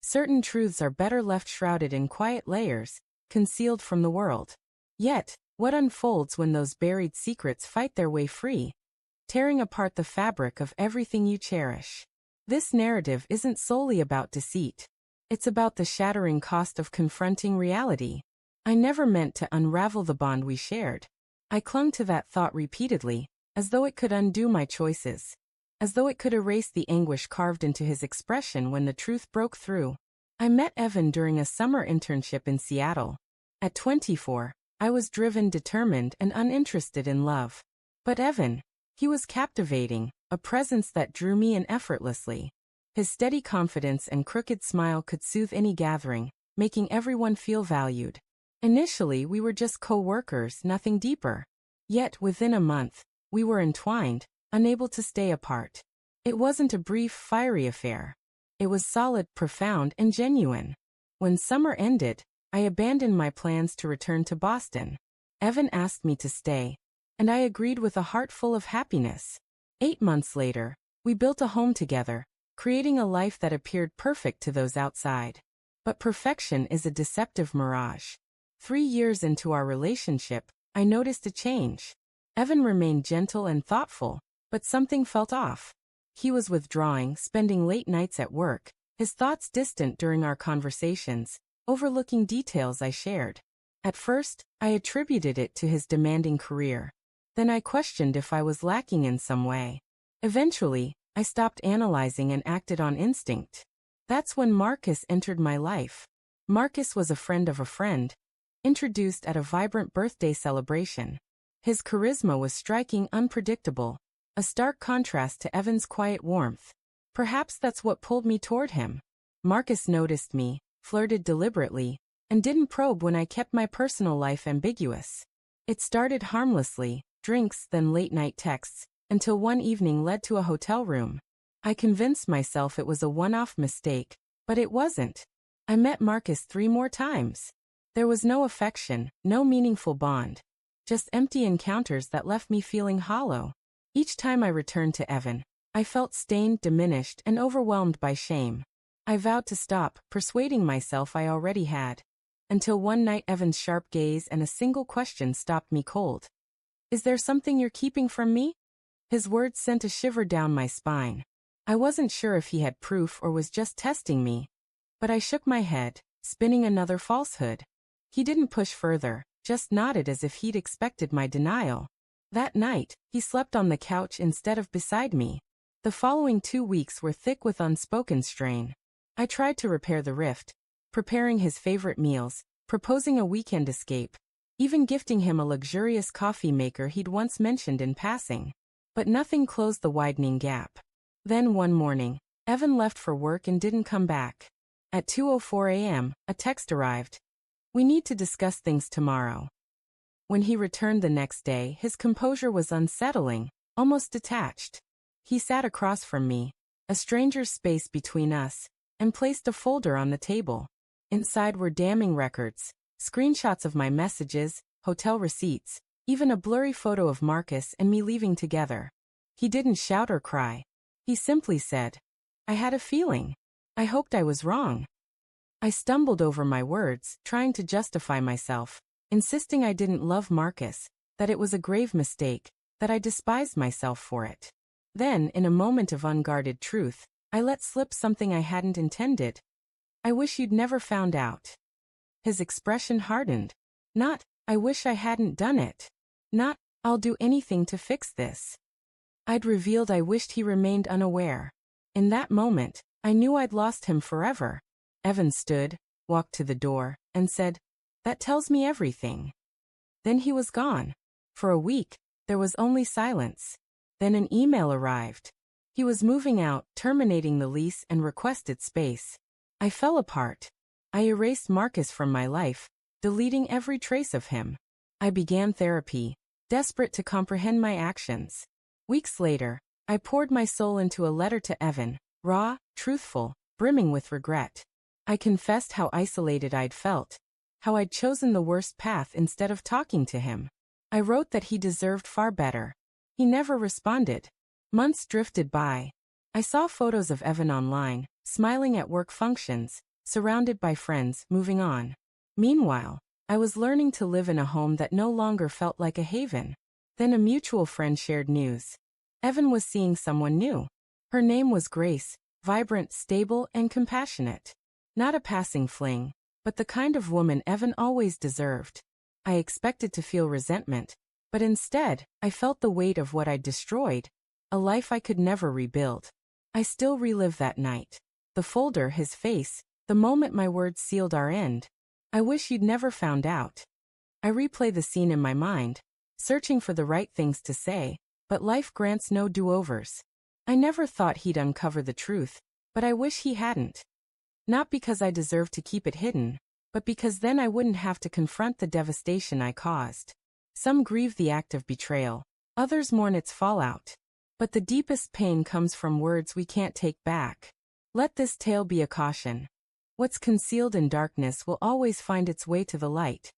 Certain truths are better left shrouded in quiet layers, concealed from the world. Yet, what unfolds when those buried secrets fight their way free, tearing apart the fabric of everything you cherish? This narrative isn't solely about deceit. It's about the shattering cost of confronting reality. I never meant to unravel the bond we shared. I clung to that thought repeatedly, as though it could undo my choices, as though it could erase the anguish carved into his expression when the truth broke through. I met Evan during a summer internship in Seattle. At 24, I was driven, determined, and uninterested in love. But Evan, he was captivating, a presence that drew me in effortlessly. His steady confidence and crooked smile could soothe any gathering, making everyone feel valued. Initially, we were just co-workers, nothing deeper. Yet, within a month, we were entwined, unable to stay apart. It wasn't a brief, fiery affair. It was solid, profound, and genuine. When summer ended, I abandoned my plans to return to Boston. Evan asked me to stay, and I agreed with a heart full of happiness. 8 months later, we built a home together, creating a life that appeared perfect to those outside. But perfection is a deceptive mirage. 3 years into our relationship, I noticed a change. Evan remained gentle and thoughtful, but something felt off. He was withdrawing, spending late nights at work, his thoughts distant during our conversations, overlooking details I shared. At first, I attributed it to his demanding career. Then I questioned if I was lacking in some way. Eventually, I stopped analyzing and acted on instinct. That's when Marcus entered my life. Marcus was a friend of a friend, introduced at a vibrant birthday celebration. His charisma was striking, unpredictable, a stark contrast to Evan's quiet warmth. Perhaps that's what pulled me toward him. Marcus noticed me, flirted deliberately, and didn't probe when I kept my personal life ambiguous. It started harmlessly, drinks, then late-night texts, until one evening led to a hotel room. I convinced myself it was a one-off mistake, but it wasn't. I met Marcus 3 more times. There was no affection, no meaningful bond, just empty encounters that left me feeling hollow. Each time I returned to Evan, I felt stained, diminished, and overwhelmed by shame. I vowed to stop, persuading myself I already had. Until one night Evan's sharp gaze and a single question stopped me cold. "Is there something you're keeping from me?" His words sent a shiver down my spine. I wasn't sure if he had proof or was just testing me. But I shook my head, spinning another falsehood. He didn't push further, just nodded as if he'd expected my denial. That night, he slept on the couch instead of beside me. The following 2 weeks were thick with unspoken strain. I tried to repair the rift, preparing his favorite meals, proposing a weekend escape, even gifting him a luxurious coffee maker he'd once mentioned in passing. But nothing closed the widening gap. Then one morning, Evan left for work and didn't come back. At 2:04 a.m., a text arrived. "We need to discuss things tomorrow." When he returned the next day, his composure was unsettling, almost detached. He sat across from me, a stranger's space between us, and placed a folder on the table. Inside were damning records, screenshots of my messages, hotel receipts, even a blurry photo of Marcus and me leaving together. He didn't shout or cry. He simply said, "I had a feeling. I hoped I was wrong." I stumbled over my words, trying to justify myself, insisting I didn't love Marcus, that it was a grave mistake, that I despised myself for it. Then, in a moment of unguarded truth, I let slip something I hadn't intended. "I wish you'd never found out." His expression hardened. Not, "I wish I hadn't done it." Not, "I'll do anything to fix this." I'd revealed I wished he remained unaware. In that moment, I knew I'd lost him forever. Evan stood, walked to the door, and said, "That tells me everything." Then he was gone. For a week, there was only silence. Then an email arrived. He was moving out, terminating the lease, and requested space. I fell apart. I erased Marcus from my life, deleting every trace of him. I began therapy, desperate to comprehend my actions. Weeks later, I poured my soul into a letter to Evan, raw, truthful, brimming with regret. I confessed how isolated I'd felt, how I'd chosen the worst path instead of talking to him. I wrote that he deserved far better. He never responded. Months drifted by. I saw photos of Evan online, smiling at work functions, surrounded by friends, moving on. Meanwhile, I was learning to live in a home that no longer felt like a haven. Then a mutual friend shared news. Evan was seeing someone new. Her name was Grace, vibrant, stable, and compassionate. Not a passing fling, but the kind of woman Evan always deserved. I expected to feel resentment, but instead, I felt the weight of what I'd destroyed, a life I could never rebuild. I still relive that night. The folder, his face, the moment my words sealed our end. I wish you'd never found out. I replay the scene in my mind, searching for the right things to say, but life grants no do-overs. I never thought he'd uncover the truth, but I wish he hadn't. Not because I deserved to keep it hidden, but because then I wouldn't have to confront the devastation I caused. Some grieve the act of betrayal, others mourn its fallout. But the deepest pain comes from words we can't take back. Let this tale be a caution. What's concealed in darkness will always find its way to the light.